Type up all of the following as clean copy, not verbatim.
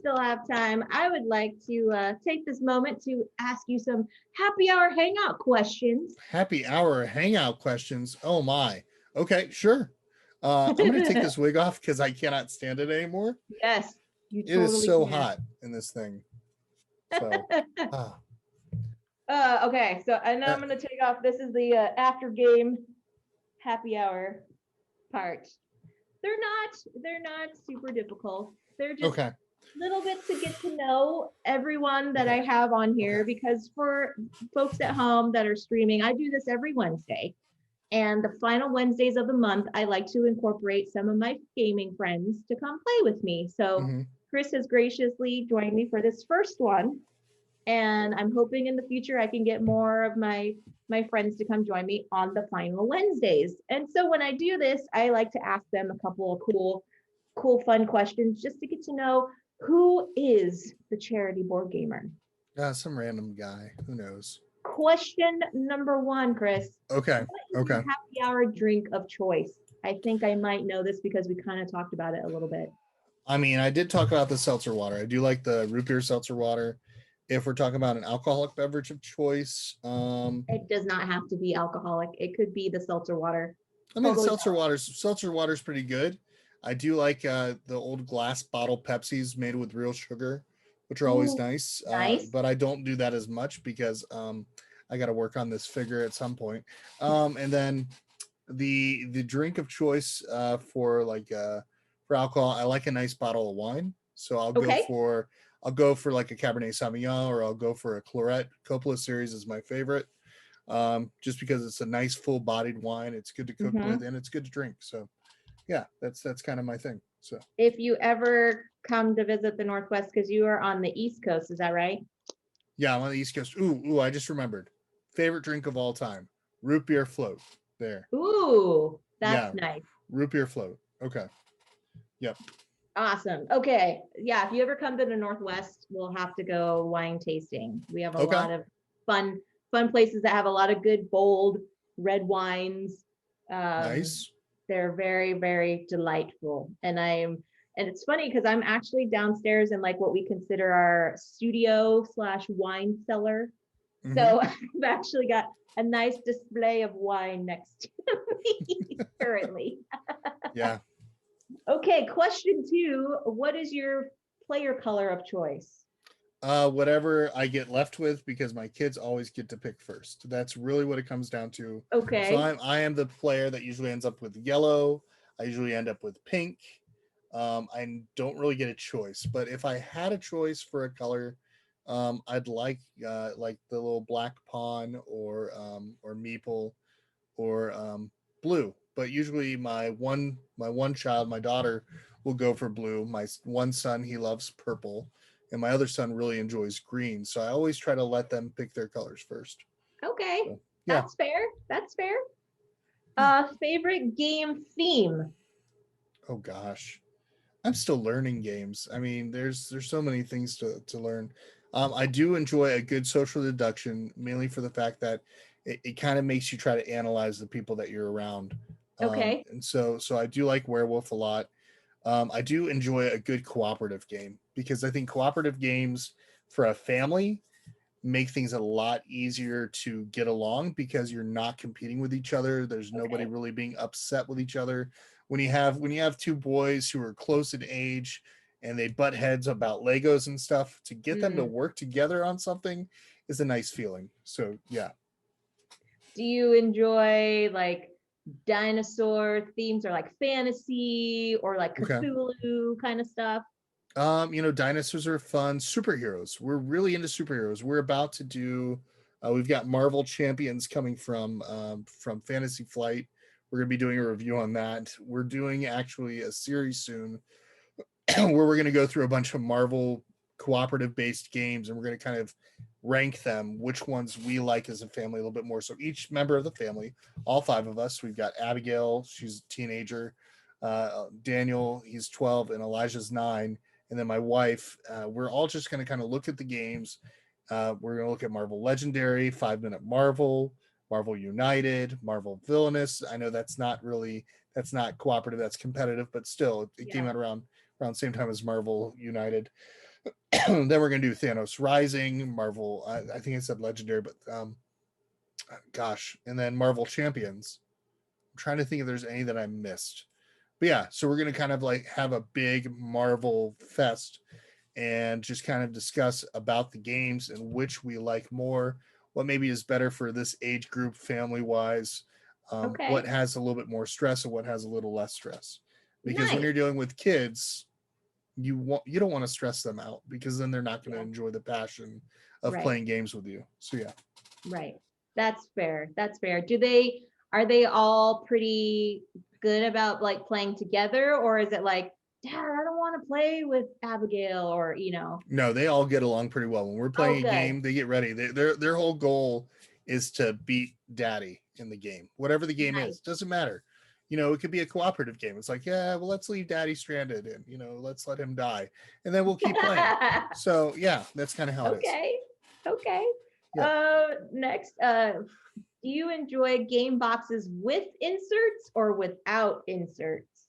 still have time, I would like to take this moment to ask you some happy hour hangout questions. Happy hour hangout questions. Oh my. Okay, sure. I'm gonna take this wig off because I cannot stand it anymore. Yes, you It is totally so can. hot in this thing. So, ah, Okay, so and I'm that, gonna take off. This is the after game happy hour part. They're not super difficult. They're just okay, little bits to get to know everyone that okay, I have on okay, here because for folks at home that are streaming, I do this every Wednesday. And the final Wednesdays of the month, I like to incorporate some of my gaming friends to come play with me. So hmm Chris has graciously joined me for this first one. And I'm hoping in the future I can get more of my friends to come join me on the final Wednesdays. And so when I do this, I like to ask them a couple of fun questions just to get to know who is the charity board gamer. some random guy. Who knows? Question number one, Chris. Okay, What is your okay. happy hour drink of choice? I think I might know this because we kind of talked about it a little bit. I mean, I did talk about the seltzer water. I do like the root beer seltzer water. If we're talking about an alcoholic beverage of choice, It does not have to be alcoholic. It could be the seltzer water. I mean, Totally seltzer water's pretty good. I do like the old glass bottle Pepsis made with real sugar, which are valid. always Ooh, nice. nice. But I don't do that as much because I got to work on this figure at some point. And then the drink of choice for alcohol, I like a nice bottle of wine. So Okay. I'll go for like a Cabernet Sauvignon, or I'll go for a Claret. Coppola series is my favorite, just because it's a nice full-bodied wine. It's good to cook with, Hmm. and it's good to drink. So yeah, that's kind of my thing. So If you ever come to visit the Northwest, because you are on the East Coast, is that right? yeah, I'm on the East Coast. Ooh, I just remembered. Favorite drink of all time: root beer float. There, Ooh, yeah, that's nice. root beer float. Okay, yep. Awesome. Okay. Yeah. If you ever come to the Northwest, we'll have to go wine tasting. We have a Okay, lot of fun, fun places that have a lot of good, bold red wines. Um, nice. they're very, very delightful. And it's funny because I'm actually downstairs in like what we consider our studio slash wine cellar. Mm-hmm. So I've actually got a nice display of wine next to me currently. Yeah. Okay, question two. What is your player color of choice? Whatever I get left with, because my kids always get to pick first. That's really what it comes down to. So Okay. I am the player that usually ends up with yellow. I usually end up with pink. I don't really get a choice, but if I had a choice for a color, I'd like the little black pawn, or meeple, or blue. But usually my one child, my daughter, will go for blue. My one son, he loves purple, and my other son really enjoys green. So I always try to let them pick their colors first. Okay. So yeah. That's fair. That's fair. Favorite game theme. Oh gosh, I'm still learning games. I mean, there's so many things to learn. I do enjoy a good social deduction, mainly for the fact that it kind of makes you try to analyze the people that you're around. Okay. And so I do like Werewolf a lot. I do enjoy a good cooperative game, because I think cooperative games for a family make things a lot easier to get along, because you're not competing with each other. There's nobody Okay. really being upset with each other. When you have two boys who are close in age and they butt heads about Legos and stuff, to get them to Mm. work together on something is a nice feeling. So yeah. Do you enjoy like dinosaur themes or like fantasy or like Okay. Cthulhu kind of stuff? Dinosaurs are fun. Superheroes. We're really into superheroes. We're about to do. We've got Marvel Champions coming from Fantasy Flight. We're gonna be doing a review on that. We're doing actually a series soon where we're gonna go through a bunch of Marvel cooperative based games, and we're gonna kind of rank them, which ones we like as a family a little bit more. So each member of the family, all five of us, we've got Abigail, she's a teenager, Daniel, he's 12, and Elijah's 9, and then my wife. We're all just going to kind of look at the games. We're going to look at Marvel Legendary, 5 Minute Marvel, Marvel United, Marvel Villainous. I know that's not cooperative, that's competitive, but still, it came Yeah. out around the same time as Marvel United. Then we're gonna do Thanos Rising, Marvel. I think I said Legendary, but gosh, and then Marvel Champions. I'm trying to think if there's any that I missed. But yeah, so we're gonna kind of like have a big Marvel fest and just kind of discuss about the games and which we like more, what maybe is better for this age group family wise, what Okay. has a little bit more stress and what has a little less stress. Because when Nice. you're dealing with kids, you don't want to stress them out because then they're not going to Yeah. enjoy the passion of Right. playing games with you. So yeah. Right. That's fair. That's fair. Are they all pretty good about like playing together, or is it like, Dad, I don't want to play with Abigail, or No, they all get along pretty well. When we're Oh, playing a good. game, they get ready. Their whole goal is to beat Daddy in the game, whatever the game Nice. is. Doesn't matter. It could be a cooperative game. It's like, yeah, well, let's leave Daddy stranded, and let's let him die, and then we'll keep playing. So yeah, that's kind of how it is. Okay. Okay. Yeah. Next, do you enjoy game boxes with inserts or without inserts?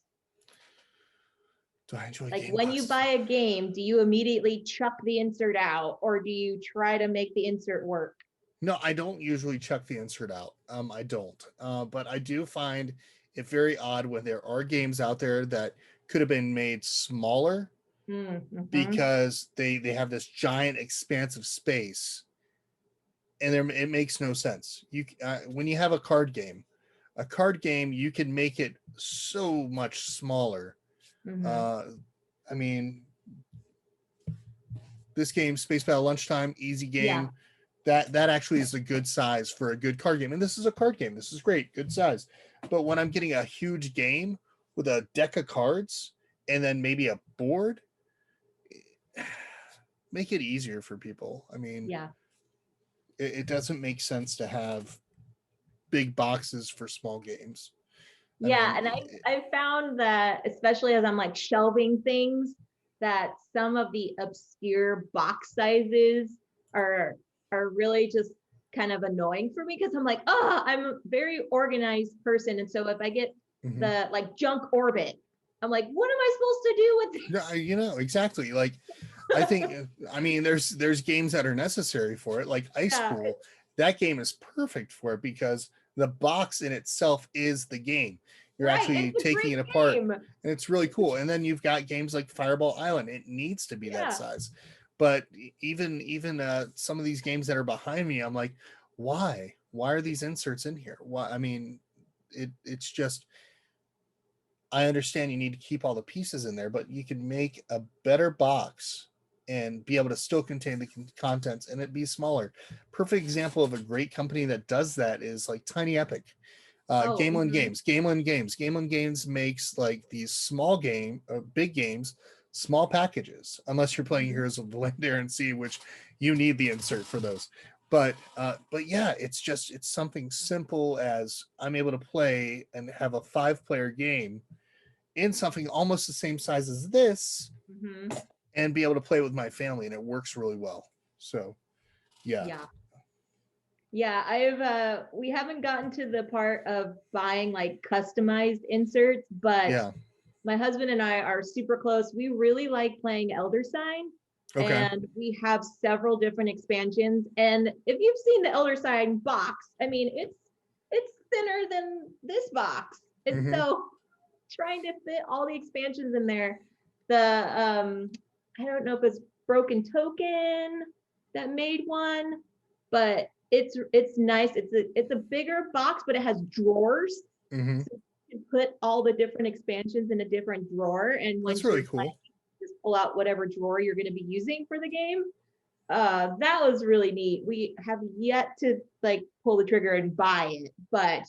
Do I enjoy Like game when you boxes? buy a game, do you immediately chuck the insert out, or do you try to make the insert work? No, I don't usually chuck the insert out. I don't. But I do find it very odd when there are games out there that could have been made smaller Mm-hmm. because they have this giant expansive space, and it makes no sense. When you have a card game you can make it so much smaller. Mm-hmm. Uh, I mean, this game, Space Battle Lunchtime, easy Yeah. game. That actually is a good size for a good card game. And this is a card game. This is great, good size. But when I'm getting a huge game with a deck of cards and then maybe a board, make it easier for people. I mean, Yeah. it doesn't make sense to have big boxes for small games. I Yeah, mean, and I found that especially as I'm like shelving things, that some of the obscure box sizes are are really just kind of annoying for me because I'm like, oh, I'm a very organized person, and so if I get mhm. the like junk orbit, I'm like, what am I supposed to do with Yeah, this? exactly. Like, I think, I mean, there's games that are necessary for it, like Ice Yeah, Pool. That game is perfect for it because the box in itself is the game. You're right. It's actually a taking great it apart, game. and it's really cool. And then you've got games like Fireball Island. It needs to be that Yeah, size. But even some of these games that are behind me, I'm like, why? Why are these inserts in here? Why? I mean, it's just, I understand you need to keep all the pieces in there, but you can make a better box and be able to still contain the contents and it be smaller. Perfect example of a great company that does that is like Tiny Epic. oh, Game on Games makes like these big games, small packages. Unless you're playing Heroes of the Land, Air, and Sea, which you need the insert for those. But yeah, it's something simple as I'm able to play and have a 5-player game in something almost the same size as this mm-hmm. and be able to play with my family, and it works really well. So yeah. Yeah. Yeah, I've we haven't gotten to the part of buying like customized inserts, but Yeah. my husband and I are super close. We really like playing Elder Sign, Okay. and we have several different expansions. And if you've seen the Elder Sign box, I mean, it's thinner than this box. And Mm-hmm. so trying to fit all the expansions in there, the I don't know if it's Broken Token that made one, but it's nice. It's a bigger box, but it has drawers. Mm-hmm. So you can put all the different expansions in a different drawer. And That's once really you're playing, cool. just pull out whatever drawer you're going to be using for the game. That was really neat. We have yet to like pull the trigger and buy it, but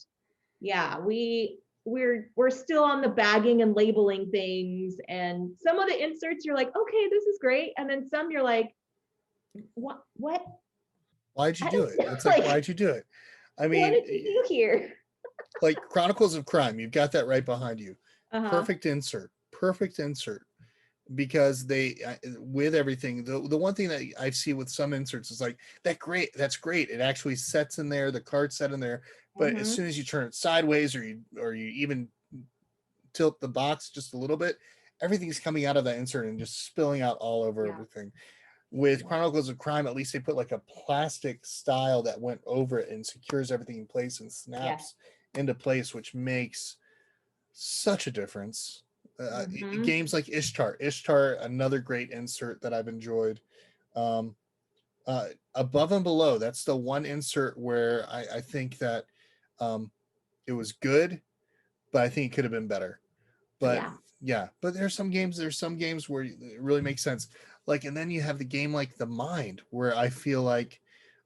yeah, we're still on the bagging and labeling things. And some of the inserts you're like, okay, this is great. And then some you're like, what? Why'd you I do it? don't It's like, like, why'd you do it? I what mean, did you do here? like Chronicles of Crime, you've got that right behind you. Uh-huh. Perfect insert. Perfect insert. Because they, with everything, the one thing that I see with some inserts is like, that's great. It actually sets in there, the card set in there. But as Mm-hmm. soon as you turn it sideways or you even tilt the box just a little bit, everything's coming out of that insert and just spilling out all over Yeah. everything. With Chronicles of Crime, at least they put like a plastic style that went over it and secures everything in place and Yeah. snaps into place, which makes such a difference. Hmm. Games like Ishtar, another great insert that I've enjoyed. Um, Above and Below, that's the one insert where I think that um, it was good, but I think it could have been better. But Yeah. yeah, but there's some games where it really makes sense. Like, and then you have the game like The Mind, where I feel like,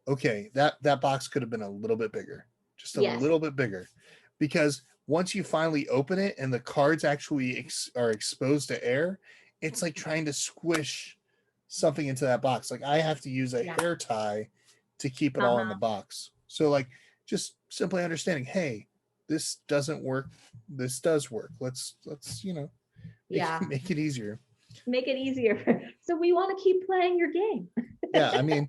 okay, that box could have been a little bit bigger, just a Yes. little bit bigger, because once you finally open it and the cards actually are exposed to air, it's like trying to squish something into that box. Like I have to use a Yeah. hair tie to keep it all in the Uh-huh. box. So like just simply understanding, hey, this doesn't work. This does work. Let's Yeah. make it easier. Make it easier. So we want to keep playing your game. Yeah, I mean,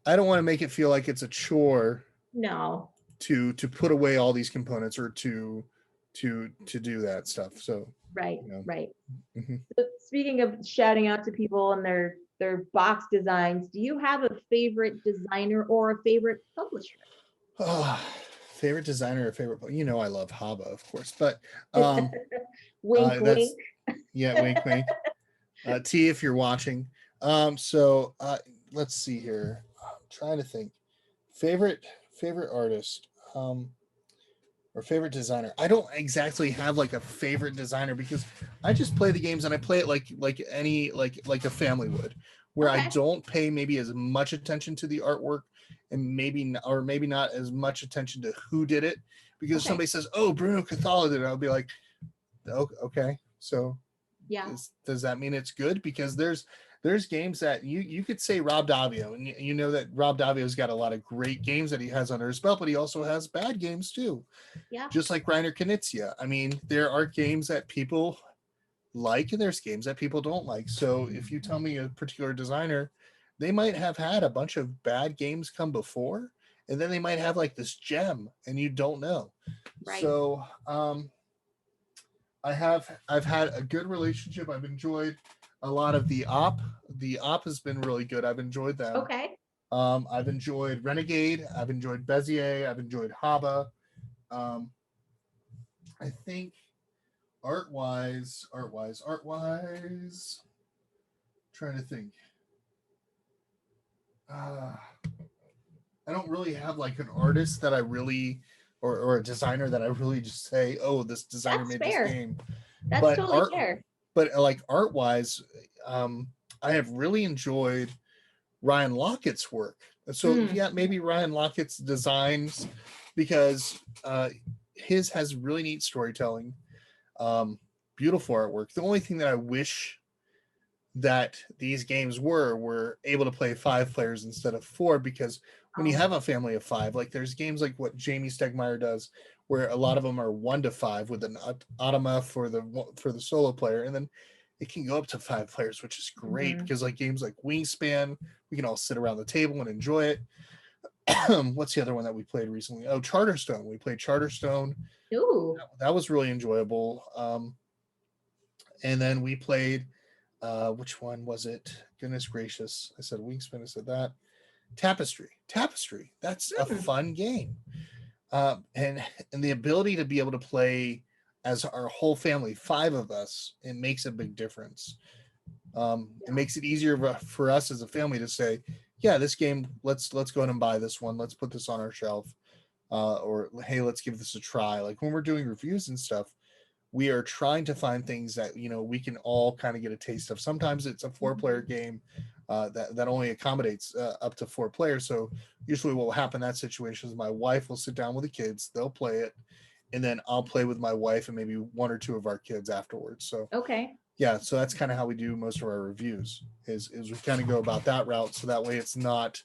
I don't want to make it feel like it's a chore No. to put away all these components or to do that stuff. So, Right. you know. Right. Mhm. So speaking of shouting out to people and their box designs, do you have a favorite designer or a favorite publisher? Oh, favorite designer or favorite, I love Haba, of course, but um Wink, that's wink. yeah, wink wink. T, if you're watching. So let's see here. I'm trying to think. Favorite artist. Or favorite designer. I don't exactly have like a favorite designer because I just play the games and I play it like any like a family would, where I Okay. don't pay maybe as much attention to the artwork and maybe not as much attention to who did it, because if Okay. somebody says, "Oh, Bruno Cathala did it," I'll be like, "Oh, okay, so Yeah. does that mean it's good?" Because there's games that you could say Rob Davio, and you know that Rob Davio's got a lot of great games that he has under his belt, but he also has bad games too, Yeah. just like Reiner Knizia. I mean, there are games that people like and there's games that people don't like. So if you tell me a particular designer, they might have had a bunch of bad games come before, and then they might have like this gem and you don't know. Right. So I've had a good relationship. I've enjoyed a lot of the op. The op has been really good. I've enjoyed them. Okay. I've enjoyed Renegade. I've enjoyed Bezier. I've enjoyed Haba. Um, I think art wise, trying to think. Uh, I don't really have like an artist that I really, or a designer that I really just say, oh, this designer That's made this fair. game. That's But totally fair. like art wise, I have really enjoyed Ryan Lockett's work. So Mm. yeah, maybe Ryan Lockett's designs, because his has really neat storytelling, beautiful artwork. The only thing that I wish that these games were able to play 5 players instead of 4, because when you Oh. have a family of 5, like there's games like what Jamie Stegmaier does, where a lot of them are 1 to 5 with an automa for the solo player, and then it can go up to 5 players, which is great Hmm. because like games like Wingspan, we can all sit around the table and enjoy it. What's the other one that we played recently? Oh, Charterstone. We played Charterstone. Ooh. That was really enjoyable. And then we played, which one was it? Goodness gracious. I said Wingspan, I said that. Tapestry. That's a Mm. fun game. And the ability to be able to play as our whole family, 5 of us, it makes a big difference. It makes it easier for us as a family to say, yeah, this game, let's go ahead and buy this one. Let's put this on our shelf. Or hey, let's give this a try. Like when we're doing reviews and stuff, we are trying to find things that we can all kind of get a taste of. Sometimes it's a 4-player game that only accommodates up to 4 players. So usually what will happen in that situation is my wife will sit down with the kids, they'll play it, and then I'll play with my wife and maybe 1 or 2 of our kids afterwards. So Okay. yeah, so that's kind of how we do most of our reviews, is we kind of go about that route, so that way it's not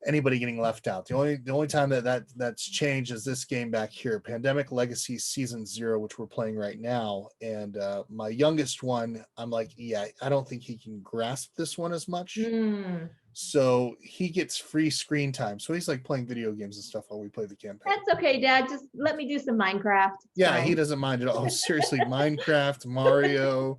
anybody getting left out. The only time that's changed is this game back here, Pandemic Legacy Season 0, which we're playing right now. And my youngest one, I'm like, yeah, I don't think he can grasp this one as much. Mm. So he gets free screen time. So he's like playing video games and stuff while we play the campaign. That's okay, Dad. Just let me do some Minecraft. It's Yeah, fine. he doesn't mind at all. Oh, seriously, Minecraft, Mario,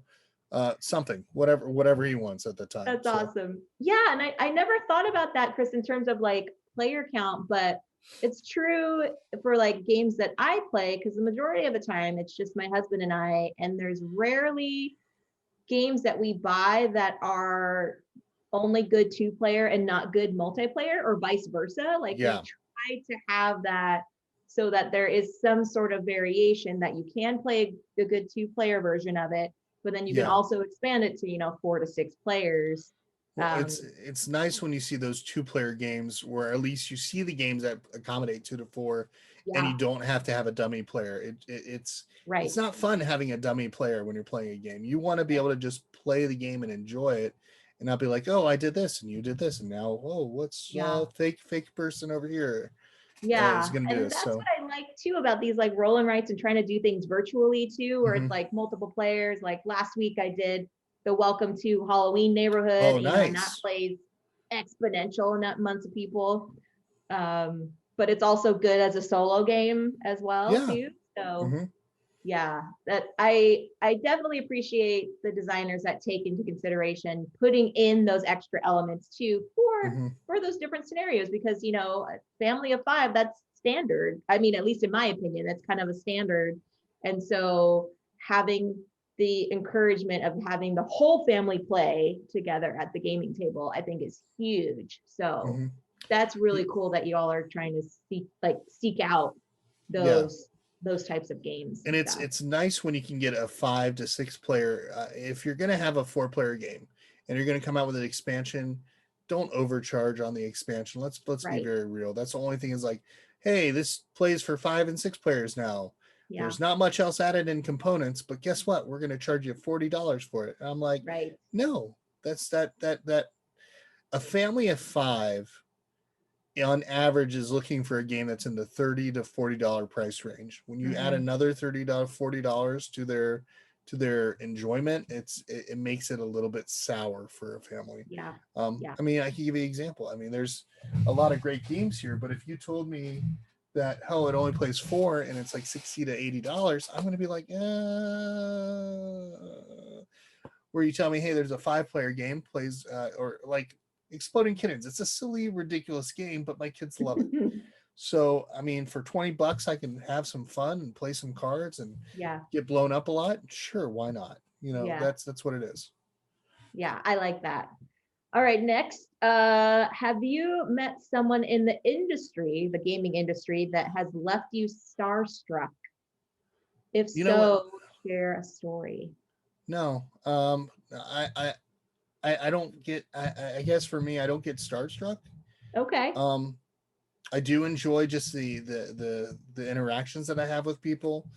something, whatever he wants at the time. That's So, awesome. Yeah, and I never thought about that, Chris, in terms of like player count, but it's true for like games that I play because the majority of the time it's just my husband and I, and there's rarely games that we buy that are only good two player and not good multiplayer or vice versa. Like we yeah, try to have that so that there is some sort of variation that you can play the good two player version of it, but then you can yeah. also expand it to, 4 to 6 players. Well, Um, it's nice when you see those two-player games where at least you see the games that accommodate 2 to 4, and yeah, you don't have to have a dummy player. It's right. not fun having a dummy player when you're playing a game. You want to be able to just play the game and enjoy it, and not be like, oh, I did this and you did this, and now, oh, what's Yeah. fake person over here is Yeah. going to do And this. that's So, what I like too about these like roll and writes and trying to do things virtually too, where it's mhm. like multiple players. Like last week I did the Welcome to Halloween neighborhood, Oh, and that nice. plays exponential in that months of people. But it's also good as a solo game as well Yeah. too. So Hmm. yeah, that I definitely appreciate the designers that take into consideration putting in those extra elements too Hmm. for those different scenarios, because a family of 5, that's standard. I mean, at least in my opinion, that's kind of a standard. And so having the encouragement of having the whole family play together at the gaming table, I think is huge. So Hmm. that's really cool that you all are trying to seek out Yeah. those types of games And and it's stuff. it's nice when you can get a 5 to 6 player. If you're going to have a 4 player game and you're going to come out with an expansion, don't overcharge on the expansion. Let's be Right. very real. That's the only thing is like, hey, this plays for 5 and 6 players now. Yeah. There's not much else added in components, but guess what? We're going to charge you $40 for it. And I'm like, Right. no, that's that a family of 5 on average is looking for a game that's in the $30 to $40 price range. When you add Mm-hmm. another $30 $40 to their enjoyment, it makes it a little bit sour for a family. Yeah. Yeah. I mean, I can give you an example. I mean, there's a lot of great games here, but if you told me that it only plays 4 and it's like $60 to $80, I'm going to be like, where you tell me, hey, there's a 5 player game plays, or like Exploding Kittens. It's a silly, ridiculous game, but my kids love it. So, I mean, for $20, I can have some fun and play some cards and Yeah. get blown up a lot. Sure, why not? Yeah. That's what it is. Yeah. I like that. All right. Next, have you met someone in the industry, the gaming industry, that has left you starstruck? If You know what? so, share a story. No, I don't get. I guess for me, I don't get starstruck. Okay. Um, I do enjoy just the interactions that I have with people.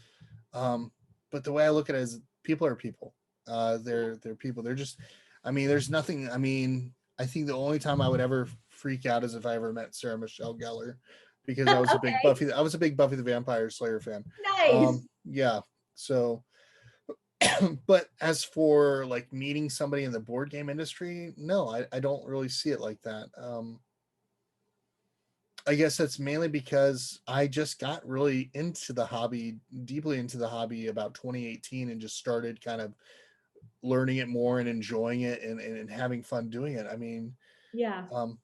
But the way I look at it is people are people. They're people. They're just. I mean, there's nothing. I mean, I think the only time I would ever freak out is if I ever met Sarah Michelle Gellar, because Okay. I was a big Buffy the Vampire Slayer fan. Nice. Yeah. So, but as for like meeting somebody in the board game industry, no, I don't really see it like that. I guess that's mainly because I just got really into the hobby, deeply into the hobby about 2018, and just started kind of learning it more and enjoying it and having fun doing it. I mean, Yeah. um,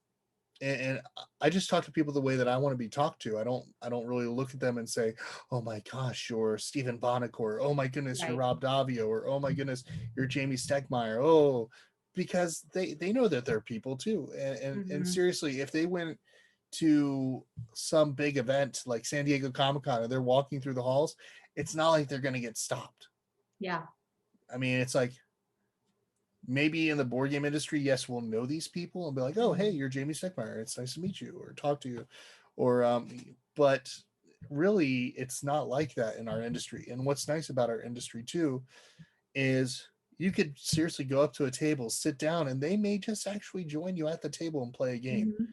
and I just talk to people the way that I want to be talked to. I don't really look at them and say, "Oh my gosh, you're Stephen Bonnick," or "Oh my goodness, you're Right. Rob Davio," or "Oh my goodness, you're Jamie Stegmaier." Oh, because they know that they're people too. And Mm-hmm. seriously, if they went to some big event like San Diego Comic-Con and they're walking through the halls, it's not like they're going to get stopped. Yeah. I mean, it's like maybe in the board game industry, yes, we'll know these people and be like, oh, hey, Mm-hmm. you're Jamie Steckmeyer. It's nice to meet you or talk to you. Or, but really, it's not like that in our industry. And what's nice about our industry too is you could seriously go up to a table, sit down, and they may just actually join you at the table and play a game. Mm-hmm.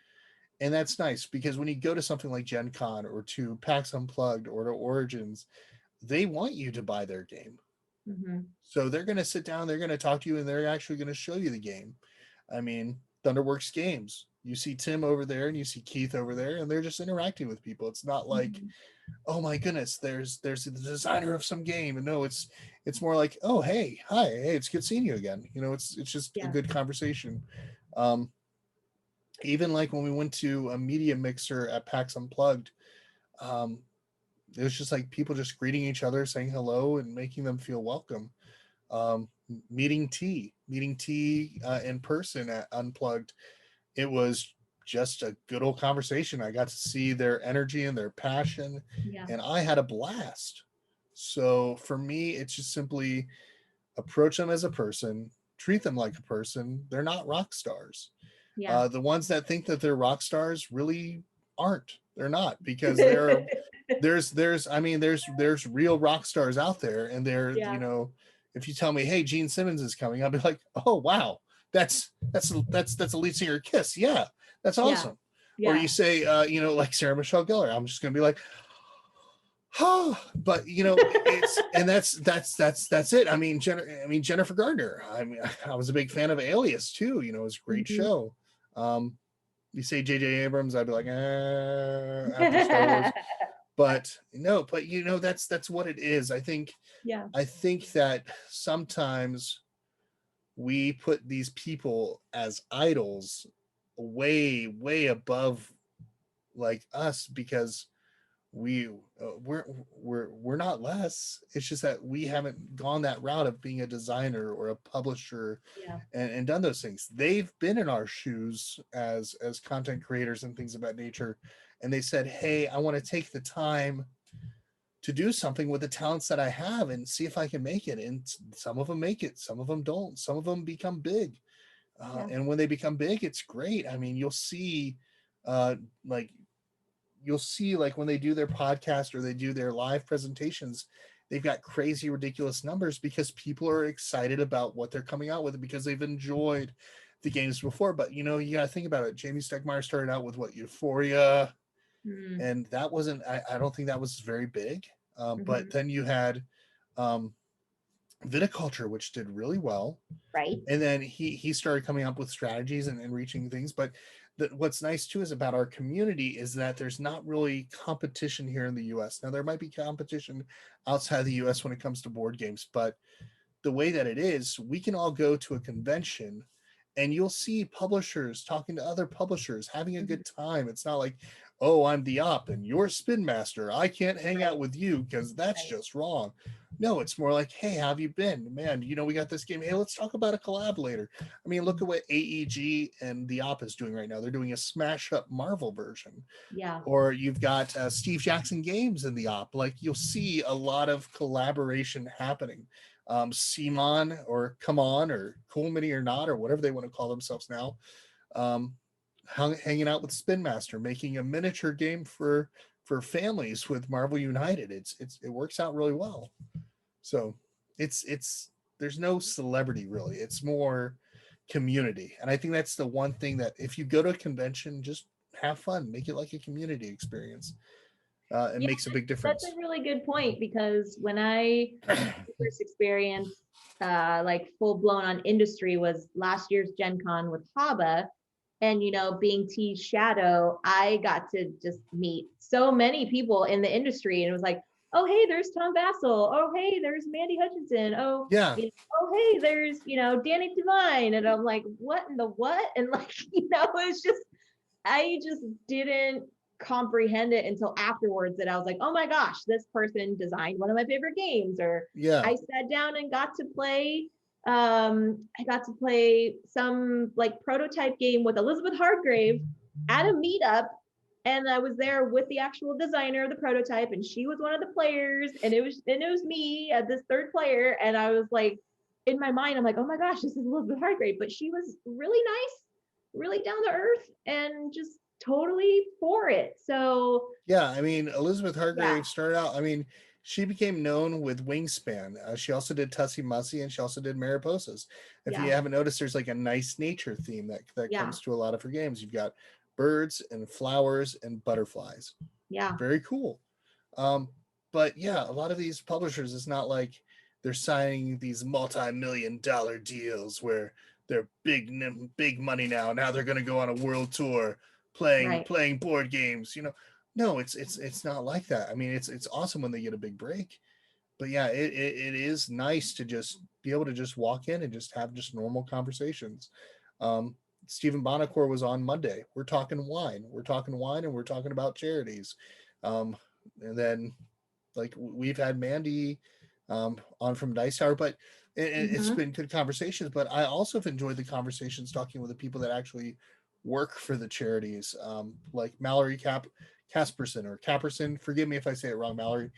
And that's nice because when you go to something like Gen Con or to PAX Unplugged or to Origins, they want you to buy their game. Mm-hmm. So they're going to sit down, they're going to talk to you, and they're actually going to show you the game. I mean, Thunderworks Games. You see Tim over there and you see Keith over there, and they're just interacting with people. It's not like, Mhm. oh my goodness, there's the designer of some game. And no, it's more like, oh hey, hi, hey, it's good seeing you again. It's just a Yeah. good conversation. Um, Even like when we went to a media mixer at PAX Unplugged, um, it was just like people just greeting each other, saying hello, and making them feel welcome. Um, meeting T in person at Unplugged, it was just a good old conversation. I got to see their energy and their passion, Yeah. and I had a blast. So for me, it's just simply approach them as a person, treat them like a person. They're not rock stars. Yeah. The ones that think that they're rock stars really aren't. They're not, because there's real rock stars out there, and Yeah. if you tell me, hey, Gene Simmons is coming, I'll be like, oh wow, that's a lead singer of Kiss. Yeah, that's Yeah. awesome. Or Yeah. you say, like Sarah Michelle Gellar, I'm just gonna be like, oh, but it's and that's it. Jennifer Gardner. I was a big fan of Alias too. It was a great Mhm. show. Um, you say J.J. Abrams, I'd be like, after Star Wars. But no, but that's what it is. Yeah. I think that sometimes we put these people as idols way, way above like us, because we we're not less. It's just that we haven't gone that route of being a designer or a publisher, Yeah. and done those things. They've been in our shoes as content creators and things of that nature, and they said, hey, I want to take the time to do something with the talents that I have and see if I can make it. And some of them make it, some of them don't, some of them become big. Yeah. And when they become big, it's great. You'll see, uh, like like when they do their podcast or they do their live presentations, they've got crazy, ridiculous numbers because people are excited about what they're coming out with because they've enjoyed the games before. But you got to think about it. Jamie Stegmaier started out with what, Euphoria, Mm. and that wasn't. I don't think that was very big. But Mhm. then you had um, Viticulture, which did really well, Right. and then he started coming up with strategies and reaching things. But what's nice too is about our community is that there's not really competition here in the US. Now there might be competition outside the US when it comes to board games, but the way that it is, we can all go to a convention and you'll see publishers talking to other publishers, having a Mhm. good time. It's not like, oh, I'm the op and you're Spin Master, I can't hang out Right. with you because that's Right. just wrong. No, it's more like, hey, how have you been? Man, we got this game. Hey, let's talk about a collab later. Look at what AEG and the op is doing right now. They're doing a smash up Marvel version. Yeah. Or you've got Steve Jackson Games in the op. Like, you'll see a lot of collaboration happening. Simon or Come On or Cool Mini or Not or whatever they want to call themselves now, um, hanging out with Spin Master, making a miniature game for families with Marvel United. It works out really well. So it's there's no celebrity really. It's more community, and I think that's the one thing that if you go to a convention, just have fun, make it like a community experience. It Yeah, makes a big that's difference. a really good point because when I first experienced like full blown on industry was last year's Gen Con with Haba. And being T's shadow, I got to just meet so many people in the industry. And it was like, oh hey, there's Tom Vassell. Oh hey, there's Mandy Hutchinson. Oh, Yeah, oh hey, there's Danny Devine. And I'm like, what in the what? And like, it's just I just didn't comprehend it until afterwards that I was like, oh my gosh, this person designed one of my favorite games. Or yeah, I sat down and I got to play some like prototype game with Elizabeth Hargrave at a meetup. And I was there with the actual designer of the prototype, and she was one of the players, and it was me as this third player. And I was like, in my mind, I'm like, oh my gosh, this is Elizabeth Hargrave. But she was really nice, really down to earth, and just totally for it. So yeah. Elizabeth yeah, Hargrave started out. She became known with Wingspan. She also did Tussie Mussy, and she also did Mariposas. If you yeah, haven't noticed, there's like a nice nature theme that yeah, comes to a lot of her games. You've got birds and flowers and butterflies. yeah, Very cool. Um, but yeah, a lot of these publishers, it's not like they're signing these multi-million-dollar deals where they're big money now. Now they're going to go on a world tour playing Right. board games. You know, no, it's not like that. I mean, it's awesome when they get a big break, but yeah, it is nice to just be able to just walk in and just have just normal conversations. Um, Stephen Bonacore was on Monday. We're talking wine. We're talking wine, and we're talking about charities. And then like we've had Mandy on from Dice Tower, but it's Mm-hmm. been good conversations. But I also have enjoyed the conversations talking with the people that actually work for the charities, like Mallory Casperson or Capperson. Forgive me if I say it wrong, Mallory.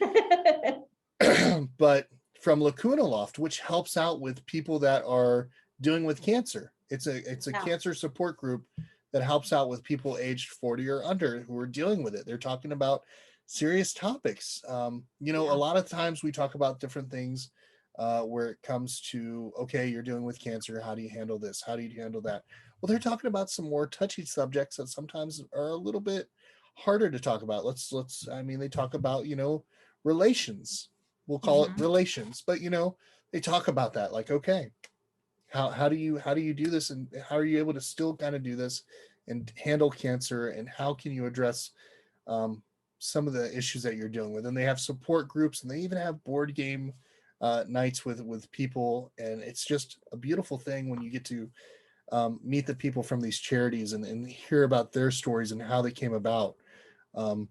But from Lacuna Loft, which helps out with people that are dealing with cancer. It's a Yeah. cancer support group that helps out with people aged 40 or under who are dealing with it. They're talking about serious topics. You know, a Yeah. lot of times we talk about different things where it comes to, okay, you're dealing with cancer. How do you handle this? How do you handle that? Well, they're talking about some more touchy subjects that sometimes are a little bit harder to talk about. I mean, they talk about, you know, relations. We'll call it Mm-hmm. relations, but you know, they talk about that like, okay, how do you do this, and how are you able to still kind of do this and handle cancer, and how can you address um, some of the issues that you're dealing with? And they have support groups, and they even have board game nights with people, and it's just a beautiful thing when you get to meet the people from these charities and hear about their stories and how they came about. Um,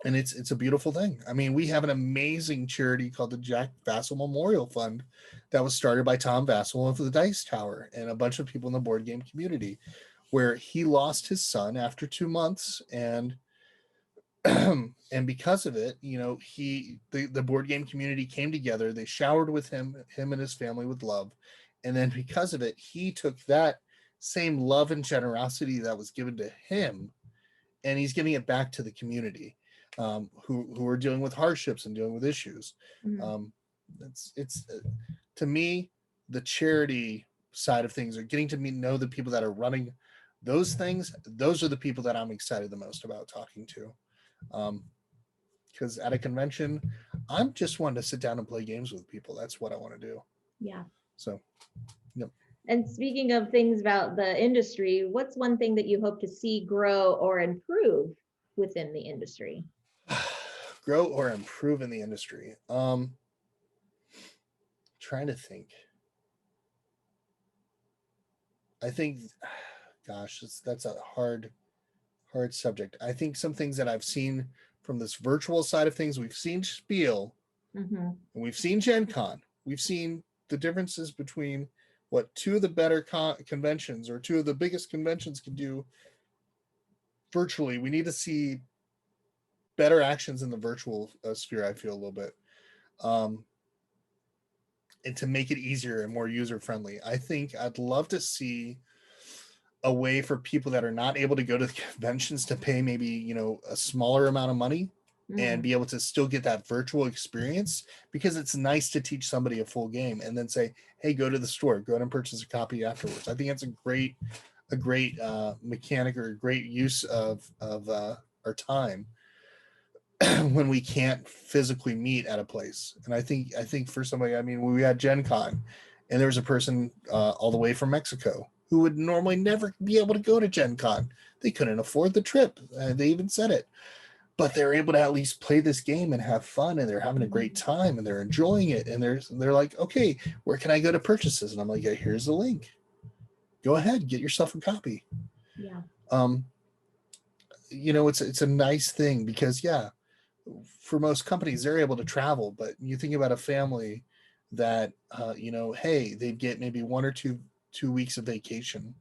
and it's a beautiful thing. I mean, we have an amazing charity called the Jack Vassell Memorial Fund that was started by Tom Vassell of the Dice Tower and a bunch of people in the board game community, where he lost his son after 2 months, and and because of it, you know, the board game community came together. They showered with him and his family with love, and then because of it, he took that same love and generosity that was given to him, and he's giving it back to the community, who are dealing with hardships and dealing with issues. Mm-hmm. Um, it's to me, the charity side of things, are getting to know the people that are running those things. Those are the people that I'm excited the most about talking to. Because at a convention, I'm just wanting to sit down and play games with people. That's what I want to do. Yeah. So, yep. And speaking of things about the industry, what's one thing that you hope to see grow or improve within the industry? Grow or improve in the industry. Trying to think. I think, gosh, that's a hard subject. I think some things that I've seen from this virtual side of things, we've seen Spiel Mm-hmm. and we've seen Gen Con. We've seen the differences between what two of the better conventions or two of the biggest conventions can do virtually. We need to see better actions in the virtual sphere, I feel a little bit. Um, and to make it easier and more user friendly. I think I'd love to see a way for people that are not able to go to the conventions to pay maybe, you know, a smaller amount of money and Mm. be able to still get that virtual experience, because it's nice to teach somebody a full game and then say, hey, go to the store, go ahead and purchase a copy afterwards. I think that's a great mechanic, or a great use of our time when we can't physically meet at a place. And I think for somebody, I mean, we had Gen Con, and there was a person all the way from Mexico who would normally never be able to go to Gen Con. They couldn't afford the trip. They even said it. But they're able to at least play this game and have fun, and they're having a great time, and they're enjoying it. And they're like, okay, where can I go to purchase this? And I'm like, yeah, here's the link. Go ahead, get yourself a copy. Yeah. Um, you know, it's a nice thing, because yeah, for most companies, they're able to travel, but you think about a family that you know, hey, they get maybe 1 or 2 weeks of vacation,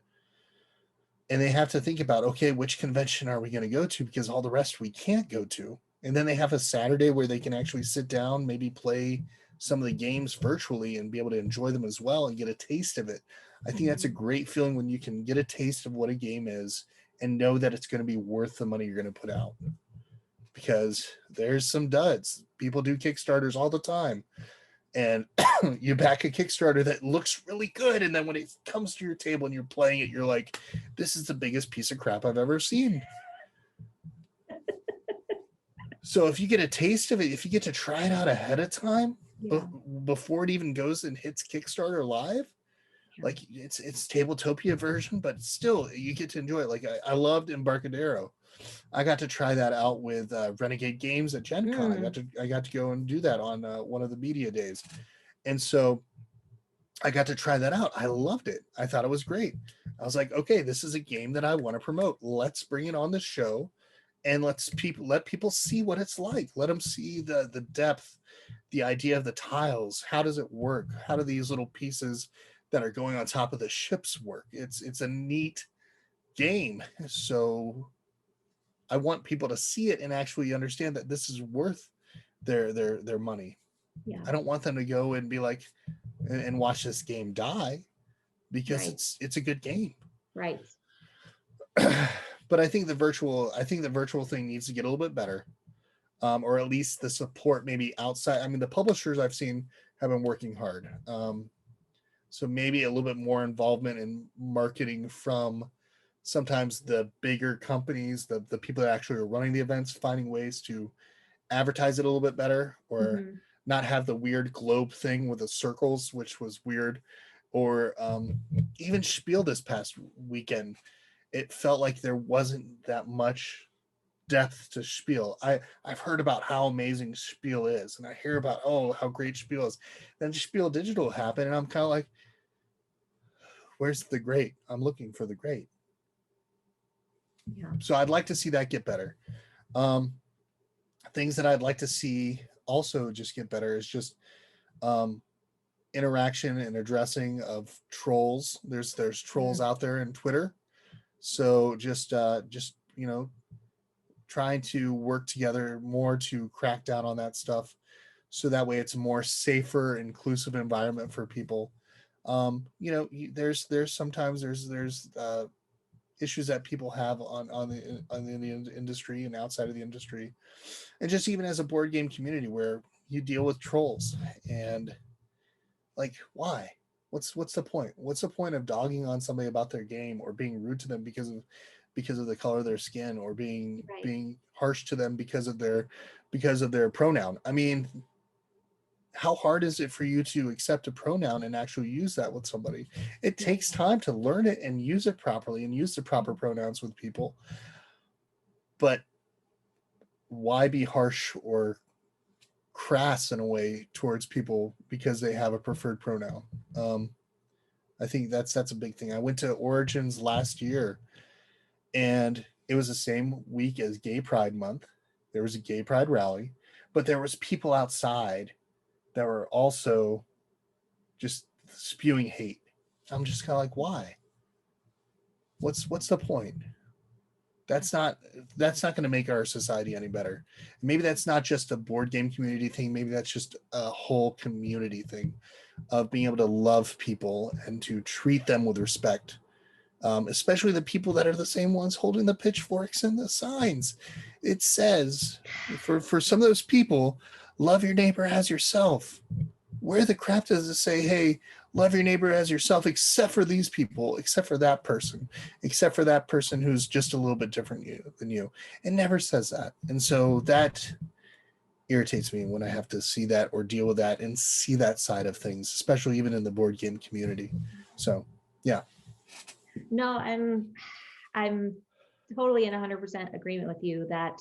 and they have to think about, okay, which convention are we going to go to, because all the rest we can't go to. And then they have a Saturday where they can actually sit down, maybe play some of the games virtually and be able to enjoy them as well and get a taste of it. I think that's a Mhm. great feeling when you can get a taste of what a game is and know that it's going to be worth the money you're going to put out, because there's some duds. People do Kickstarters all the time, and you back a Kickstarter that looks really good, and then when it comes to your table and you're playing it, you're like, this is the biggest piece of crap I've ever seen. So if you get a taste of it, if you get to try it out ahead of time, Yeah. before it even goes and hits Kickstarter live, Like it's Tabletopia version, but still you get to enjoy it. Like I loved Embarcadero. I got to try that out with Renegade Games at Gen Con. I got to go and do that on one of the media days, and so I got to try that out. I loved it. I thought it was great. I was like, okay, this is a game that I want to promote. Let's bring it on the show, and let people see what it's like. Let them see the depth, the idea of the tiles. How does it work? How do these little pieces that are going on top of the ships work? It's a neat game. So I want people to see it and actually understand that this is worth their money. Yeah. I don't want them to go and be like and watch this game die, because Right. it's a good game. Right. But I think the virtual thing needs to get a little bit better, or at least the support maybe outside. I mean, the publishers I've seen have been working hard, so maybe a little bit more involvement in marketing from sometimes the bigger companies, the people that actually are running the events, finding ways to advertise it a little bit better, or not have the weird globe thing with the circles, which was weird, or even Spiel this past weekend. It felt like there wasn't that much depth to Spiel. I've heard about how amazing Spiel is, and I hear about how great Spiel is. Then Spiel Digital happened, and I'm kind of like, where's the great? I'm looking for the great. Yeah. So I'd like to see that get better. Things that I'd like to see also just get better is just interaction and addressing of trolls. There's trolls out there in Twitter. So just trying to work together more to crack down on that stuff, so that way it's a more safer, inclusive environment for people. There's sometimes there's issues that people have on the industry and outside of the industry, and just even as a board game community where you deal with trolls, and like, why? What's the point? What's the point of dogging on somebody about their game, or being rude to them because of the color of their skin, or being harsh to them because of their pronoun? I mean, how hard is it for you to accept a pronoun and actually use that with somebody? It takes time to learn it and use it properly and use the proper pronouns with people. But why be harsh or crass in a way towards people because they have a preferred pronoun? I think that's a big thing. I went to Origins last year, and it was the same week as Gay Pride Month. There was a Gay Pride rally, but there was people outside that were also just spewing hate. I'm just kind of like, why? What's the point? That's not going to make our society any better. Maybe that's not just a board game community thing. Maybe that's just a whole community thing of being able to love people and to treat them with respect, especially the people that are the same ones holding the pitchforks and the signs. It says, for some of those people, love your neighbor as yourself. Where the crap does it say, hey, love your neighbor as yourself, except for these people, except for that person who's just a little bit different than you? It never says that. And so that irritates me when I have to see that or deal with that and see that side of things, especially even in the board game community. So, yeah. No, I'm totally in 100% agreement with you that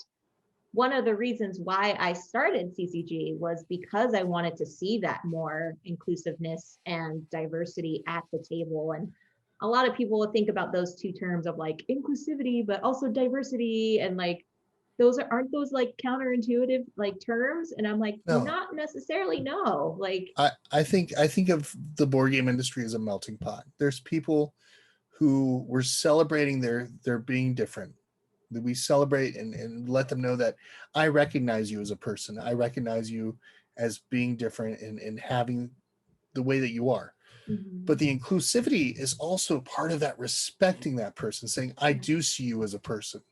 one of the reasons why I started CCG was because I wanted to see that more inclusiveness and diversity at the table. And a lot of people will think about those two terms of like inclusivity, but also diversity, and like aren't those like counterintuitive like terms? And I'm like, No. not necessarily. No, like I think of the board game industry as a melting pot. There's people who were celebrating their being different. We celebrate and let them know that I recognize you as a person. I recognize you as being different and having the way that you are. But the inclusivity is also part of that, respecting that person, saying, I do see you as a person.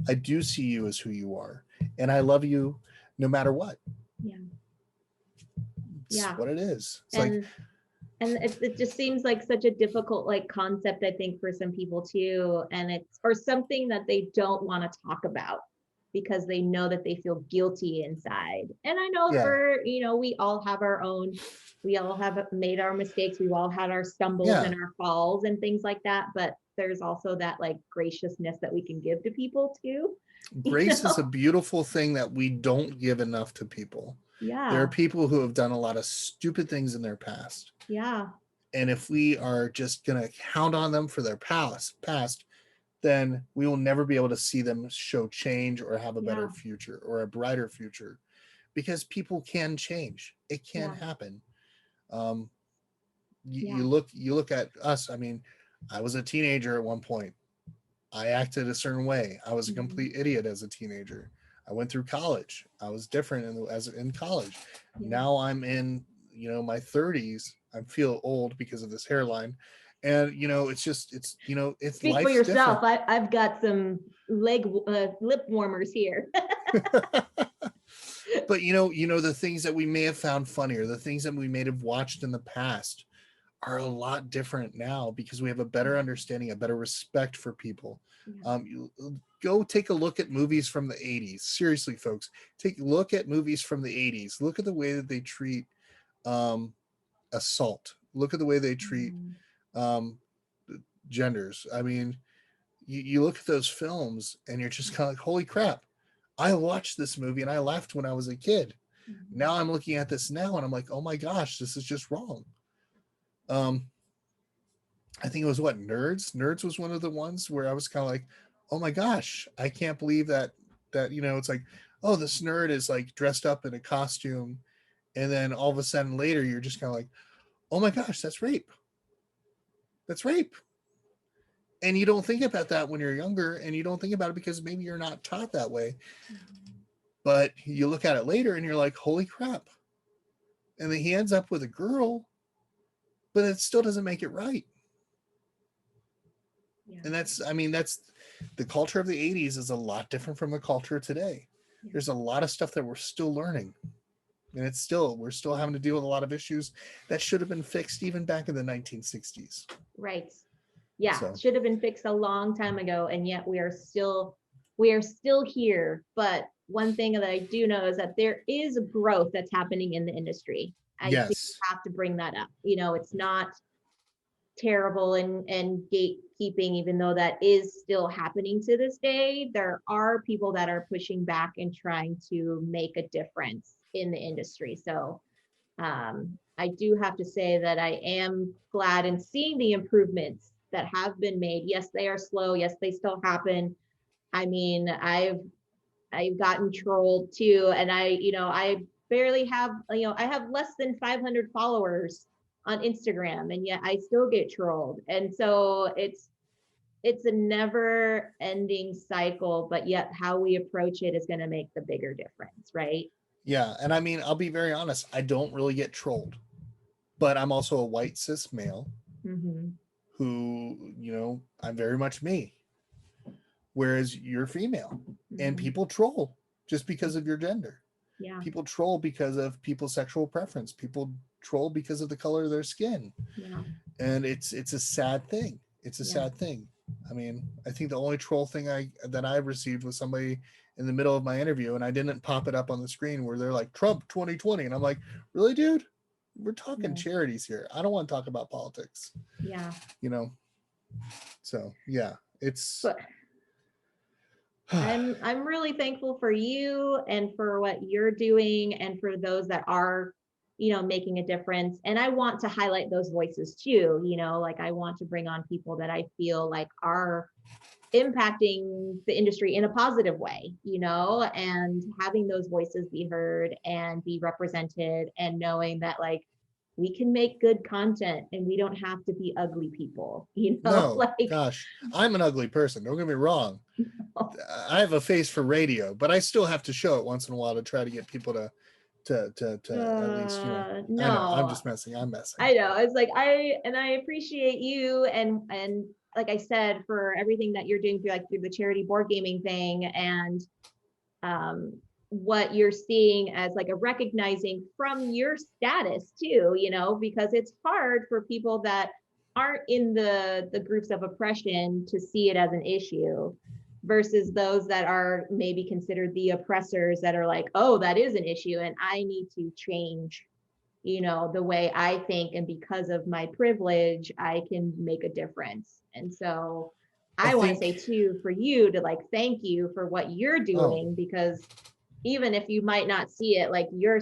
I do see you as who you are. And I love you no matter what. Yeah. It's what it is. It's and it just seems like such a difficult like concept, I think, for some people too. And it's or something that they don't want to talk about, because they know that they feel guilty inside. And I know Yeah. for, we all have we all have made our mistakes. We've all had our stumbles Yeah. and our falls and things like that. But there's also that like graciousness that we can give to people too. Grace is a beautiful thing that we don't give enough to people. Yeah. There are people who have done a lot of stupid things in their past. Yeah. And if we are just going to count on them for their past, then we will never be able to see them show change or have a better future or a brighter future, because people can change. It can happen. You look at us. I mean, I was a teenager at one point. I acted a certain way. I was a complete idiot as a teenager. I went through college. I was different in college. Now I'm in, my 30s. I feel old because of this hairline. And, it's Speak for yourself. I've got some lip warmers here. But, the things that we may have found funny, or the things that we may have watched in the past, are a lot different now because we have a better understanding, a better respect for people. Go take a look at movies from the 80s. Seriously, folks, take a look at movies from the 80s. Look at the way that they treat assault. Look at the way they treat genders. I mean, you look at those films and you're just kind of like, holy crap, I watched this movie and I laughed when I was a kid. Now I'm looking at this now and I'm like, oh my gosh, this is just wrong. I think it was Nerds was one of the ones where I was kind of like, oh my gosh, I can't believe that it's like, oh, this nerd is like dressed up in a costume, and then all of a sudden later you're just kind of like, oh my gosh, that's rape. And you don't think about that when you're younger, and you don't think about it because maybe you're not taught that way. But you look at it later and you're like, holy crap. And then he ends up with a girl, but it still doesn't make it right. And that's the culture of the 80s is a lot different from the culture today. There's a lot of stuff that we're still learning. And we're still having to deal with a lot of issues that should have been fixed even back in the 1960s. Right. Yeah. So. Should have been fixed a long time ago. And yet we are still here. But one thing that I do know is that there is a growth that's happening in the industry. I think you have to bring that up. It's not terrible and gatekeeping, even though that is still happening to this day. There are people that are pushing back and trying to make a difference in the industry. So I do have to say that I am glad in seeing the improvements that have been made. Yes, they are slow. Yes, they still happen. I mean, I've gotten trolled too, and I barely have, I have less than 500 followers on Instagram, and yet I still get trolled. And so it's a never ending cycle, but yet how we approach it is going to make the bigger difference, right? Yeah. And I mean, I'll be very honest, I don't really get trolled, but I'm also a white cis male who, I'm very much me, whereas you're female, and people troll just because of your gender. Yeah. People troll because of people's sexual preference. People troll because of the color of their skin. Yeah. And it's a sad thing. It's a sad thing. I mean, I think the only troll thing that I received was somebody in the middle of my interview, and I didn't pop it up on the screen, where they're like, Trump 2020. And I'm like, really, dude? We're talking charities here. I don't want to talk about politics. Yeah. So yeah, but I'm really thankful for you and for what you're doing, and for those that are, making a difference. And I want to highlight those voices too. Like I want to bring on people that I feel like are impacting the industry in a positive way, and having those voices be heard and be represented, and knowing that like we can make good content and we don't have to be ugly people, No, gosh, I'm an ugly person. Don't get me wrong. No. I have a face for radio, but I still have to show it once in a while to try to get people to at least, no, I'm just messing. I'm messing. I know. It's like I appreciate you, and like I said, for everything that you're doing through the charity board gaming thing, and what you're seeing as like a recognizing from your status too, because it's hard for people that aren't in the groups of oppression to see it as an issue. versus those that are maybe considered the oppressors that are like, oh, that is an issue and I need to change, the way I think. And because of my privilege, I can make a difference. And so I I want to say think, too, for you to like, thank you for what you're oh, doing, because even if you might not see it, like your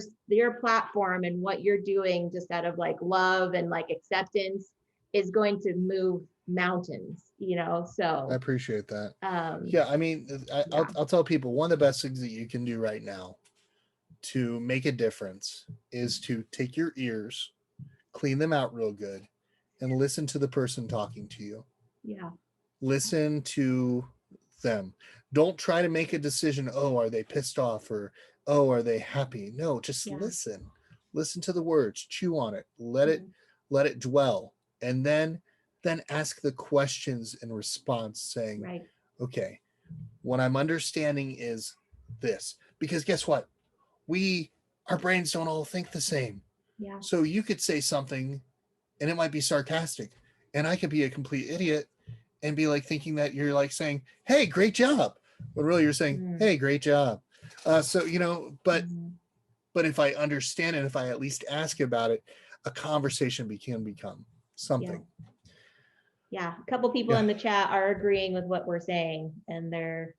platform and what you're doing just out of like love and like acceptance is going to move mountains, I so appreciate that. um Yeah, I mean, yeah, I'll tell people one of the best things that you can do right now to make a difference is to take your ears, clean them out real good, and listen to the person talking to you. yeah, Listen to them. Don't try to make a decision. Oh, are they pissed off, or oh, are they happy? No, just yeah, listen. Listen to the words, chew on it, let it mhm, let it dwell, and then ask the questions in response, saying, right, okay, what I'm understanding is this. Because guess what? We Our brains don't all think the same. yeah, So you could say something and it might be sarcastic, and I could be a complete idiot and be like thinking that you're like saying, "Hey, great job," but really you're saying, mm, "Hey, great job." So mhm, but if I understand it, if I at least ask about it, a conversation can become yeah, something. yeah. A couple people Yeah. in the chat are agreeing with what we're saying, and they're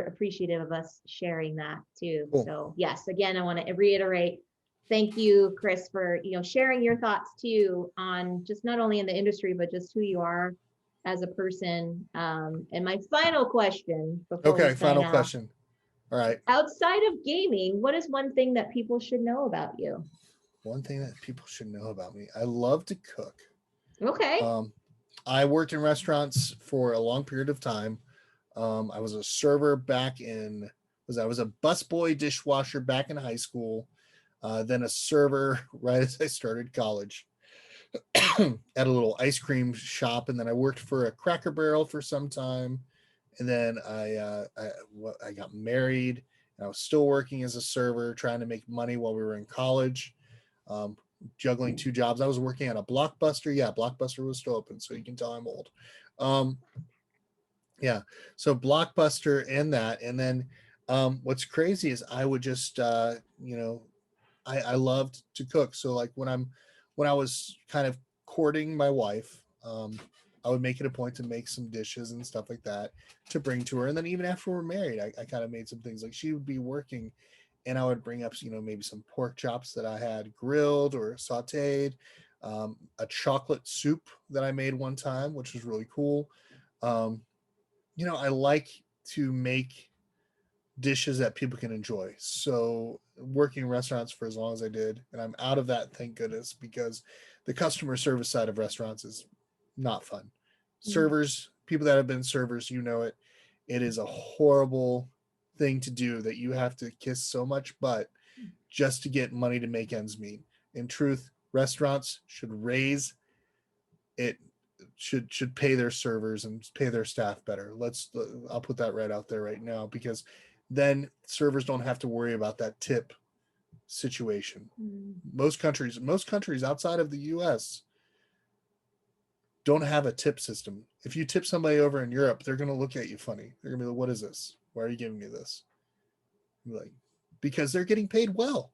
appreciative of us sharing that too. Cool. So yes, again, I want to reiterate, thank you, Chris, for sharing your thoughts too on just not only in the industry, but just who you are as a person. And my final question before we Okay. sign Final off, question. All right. outside of gaming, what is one thing that people should know about you? One thing that people should know about me: I love to cook. Okay. Um, I worked in restaurants for a long period of time. I was a server back in was I was a busboy dishwasher back in high school, then a server right as I started college at a little ice cream shop, and then I worked for a Cracker Barrel for some time, and then I got married, and I was still working as a server, trying to make money while we were in college, um, juggling two jobs. I was working at a Blockbuster. Yeah, Blockbuster was still open, so you can tell I'm old. Um, yeah, so Blockbuster and that, and then what's crazy is I would just I loved to cook. So like when I was kind of courting my wife, I would make it a point to make some dishes and stuff like that to bring to her. And then even after we're married, I kind of made some things. Like she would be working and I would bring up, maybe some pork chops that I had grilled or sauteed, a chocolate soup that I made one time, which was really cool. Um, I like to make dishes that people can enjoy. So working in restaurants for as long as I did, and I'm out of that, thank goodness, because the customer service side of restaurants is not fun. Mm, Servers, people that have been servers, it. It is a horrible thing to do that you have to kiss so much butt just to get money to make ends meet. In truth, restaurants should raise it should pay their servers and pay their staff better. I'll put that right out there right now, because then servers don't have to worry about that tip situation. mm, Most countries outside of the US don't have a tip system. If you tip somebody over in Europe, they're going to look at you funny. They're going to be like, "What is this? Why are you giving me this?" Like, because they're getting paid well,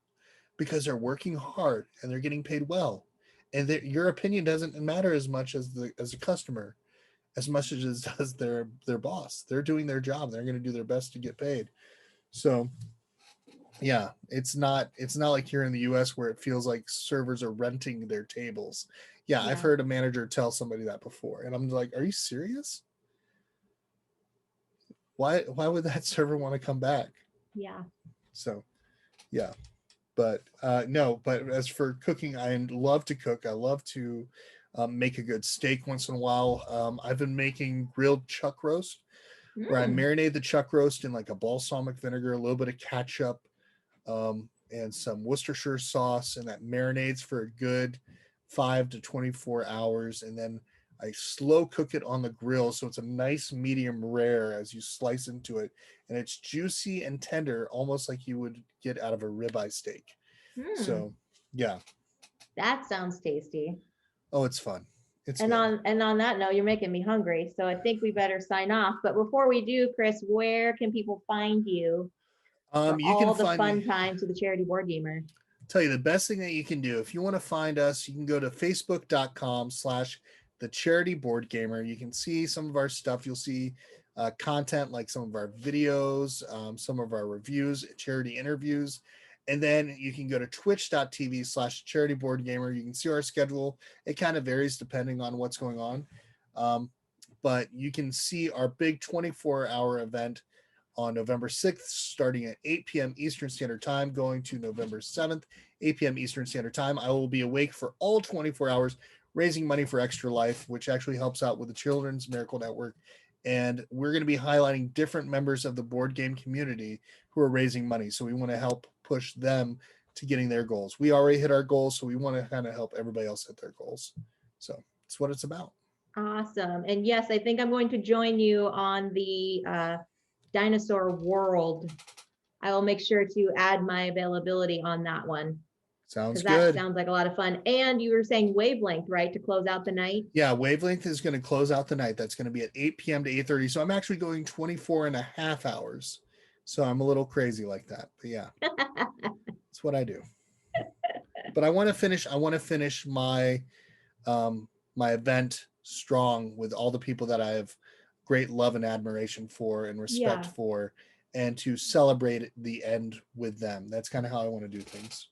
because they're working hard and they're getting paid well. And your opinion doesn't matter as much as a customer, as much as it does their boss. They're doing their job. They're going to do their best to get paid. So yeah, it's not like here in the US where it feels like servers are renting their tables. Yeah, I've yeah, heard a manager tell somebody that before, and I'm like, are you serious? Why would that server want to come back? yeah. So yeah, but no, but as for cooking, I love to cook. I love to make a good steak once in a while. I've been making grilled chuck roast, where I Mm, marinate the chuck roast in like a balsamic vinegar, a little bit of ketchup, and some Worcestershire sauce, and that marinades for a good 5 to 24 hours, and then I slow cook it on the grill so it's a nice medium rare as you slice into it, and it's juicy and tender, almost like you would get out of a ribeye steak. mm. So, yeah. That sounds tasty. Oh, it's fun. It's And good. on that note, you're making me hungry. So I think we better sign off. But before we do, Chris, where can people find you for You can all the find fun me. times with the Charity Board Gamer? Tell you the best thing that you can do if you want to find us, you can go to facebook.com/the Charity Board Gamer. You can see some of our stuff. You'll see content like some of our videos, some of our reviews, charity interviews. And then you can go to twitch.tv/Charity Board Gamer. You can see our schedule. It kind of varies depending on what's going on. But you can see our big 24-hour event on November 6th, starting at 8 p.m. Eastern Standard Time, going to November 7th, 8 p.m. Eastern Standard Time. I will be awake for all 24 hours, raising money for Extra Life, which actually helps out with the Children's Miracle Network. And we're going to be highlighting different members of the board game community who are raising money. So we want to help push them to getting their goals. We already hit our goals, so we want to kind of help everybody else hit their goals. So that's what it's about. Awesome. And yes, I think I'm going to join you on the Dinosaur World. I will make sure to add my availability on that one. Sounds Because that good. sounds like a lot of fun. And you were saying Wavelength, right, to close out the night? Yeah, Wavelength is going to close out the night. That's going to be at 8 p.m. to 8:30. So I'm actually going 24 and a half hours. So I'm a little crazy like that. But yeah, that's what I do. But I want to finish my my event strong with all the people that I have great love and admiration for and respect Yeah. for, and to celebrate the end with them. That's kind of how I want to do things.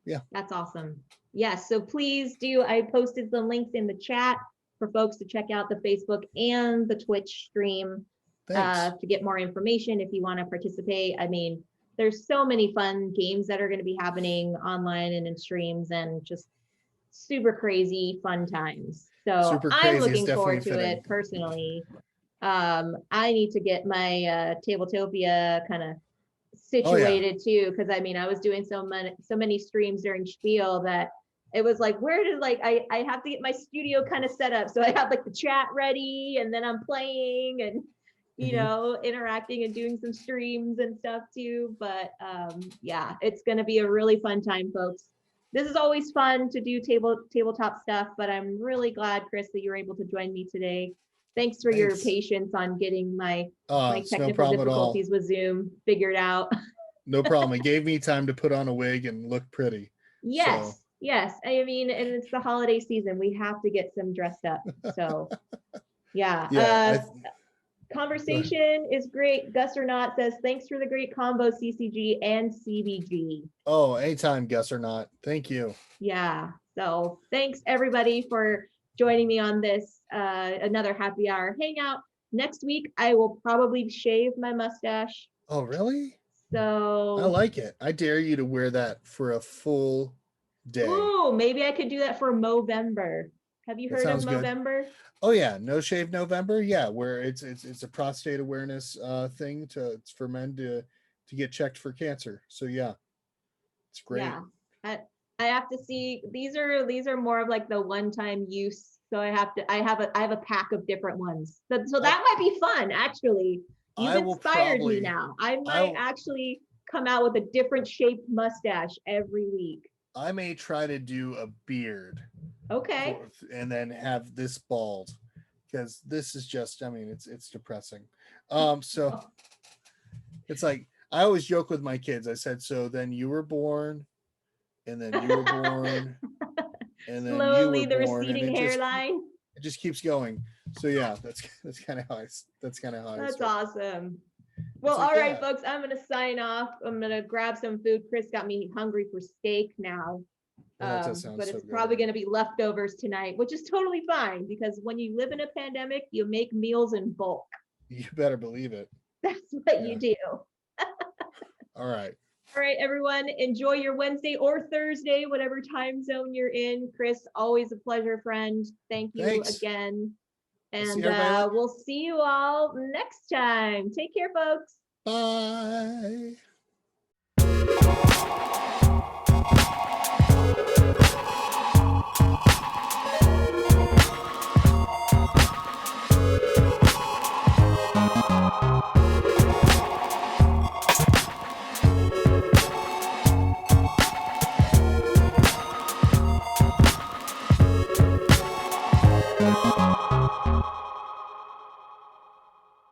Yeah. That's awesome. Yes. So please do. I posted some links in the chat for folks to check out the Facebook and the Twitch stream Thanks. to get more information if you want to participate. I mean, there's so many fun games that are going to be happening online and in streams, and just super crazy fun times. So Super I'm crazy is looking forward to definitely it fitting. personally. I need to get my Tabletopia kind of situated too, because I mean I was doing so many streams during Spiel that it was like, where did I have to get my studio kind of set up, so I have like the chat ready, and then I'm playing and interacting and doing some streams and stuff too. But yeah, it's going to be a really fun time, folks. This is always fun to do tabletop stuff, but I'm really glad, Chris, that you were able to join me today. Thanks for your patience on getting my technical difficulties with Zoom figured out. No problem. It gave me time to put on a wig and look pretty. Yes, so. Yes. I mean, and it's the holiday season. We have to get some dressed up. So yeah. Conversation is great. Gus or Not says, thanks for the great combo, CCG and CBG. Oh, anytime, Gus or Not. Thank you. Yeah. So thanks everybody for joining me on this another happy hour hangout. Next week, I will probably shave my mustache. Oh, really? So I like it. I dare you to wear that for a full day. Oh, maybe I could do that for Movember. Have you heard of Movember? Oh yeah, No Shave November. Yeah, where it's a prostate awareness thing it's for men to get checked for cancer. So yeah, it's great. Yeah, I have to see. These are more of like the one-time use. So I have a pack of different ones. So that might be fun actually. You've inspired me now. I might actually come out with a different shaped mustache every week. I may try to do a beard. Okay. And then have this bald, because this is just, I mean, it's depressing. So it's like, I always joke with my kids. I said, so then you were born, and then you were born, and then slowly you were the born, receding hairline. It just keeps going. So yeah, that's kind of how I. That's awesome. Well, all right, folks, I'm going to sign off. I'm going to grab some food. Chris got me hungry for steak now. But it's probably going to be leftovers tonight, which is totally fine, because when you live in a pandemic, you make meals in bulk. You better believe it. That's what you do. All right. All right, everyone, enjoy your Wednesday or Thursday, whatever time zone you're in. Chris, always a pleasure, friend. Thank you again. And we'll see you all next time. Take care, folks. Bye.